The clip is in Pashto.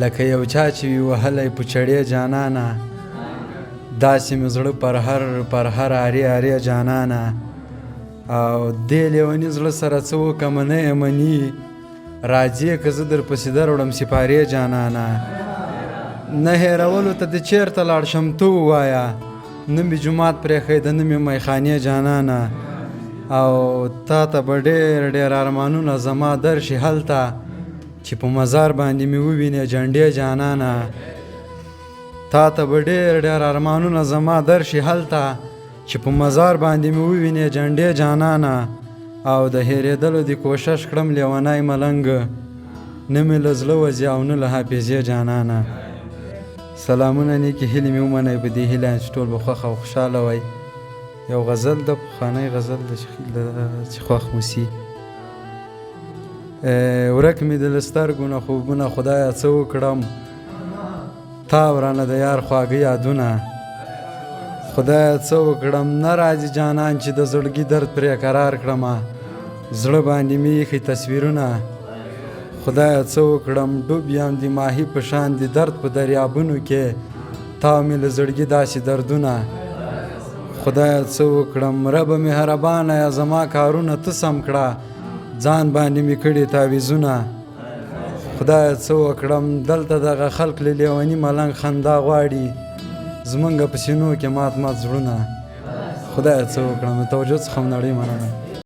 لکه یو چا چې وي وهلی په چړې جانانه داسې مې زړه پر هر ارې ارې جانانه او دې لیوني زړه سره څه وکړمه نه یې مني راځې که زه در پسې دروړم سپارې جانانه نه هېرولو ته دې چېرته لاړ شم ته ووایه نه مې جومات پرېښی د نه مې میخانې جانانه او تا ته به ډېر ډېر ارمانونه زما درشي هلته چې په مزار باندې مې ووینې جنډې جانانه تا ته به ډېر ډېر ارمانونه زما درشي هلته چې په مزار باندې مې ووینې جنډې جانانه او د هېرېدلو دې کوشش کړم لیونی ملنګ نه مې له زړه وځي او نه له حافظې جانانه سلامونه نیکې هیلې مې ومنئ په دې هیله یم چې ټول به خوښ او خوشحاله وئ یو غزل ده پخوانی غزل ده چې خوښ مو سي ورک مې د له سترګو نه خوبونه خدایه څه وکړم تا ورانه د یار خواږه یادونه خدایه څه وکړم نه راځي جانان چې د زړګي درد پرې قرار کړمه زړه باندې مې ایښي تصویرونه خدایه څه وکړم ډوب یم د ماهي په شان د درد په دریابونو کې تاو مې له زړګي داسې دردونه خدایه څه وکړم ربه مهربانه یا زما کارونه ته سم کړه ځان باندې مې کړي تعویضونه خدایه څه وکړم دلته دغه خلق له لیوني ملنګ خندا غواړي زمونږ په سینو کې مات مات زړونه خدایه څه وکړم د توجه څخه هم نړۍ مننه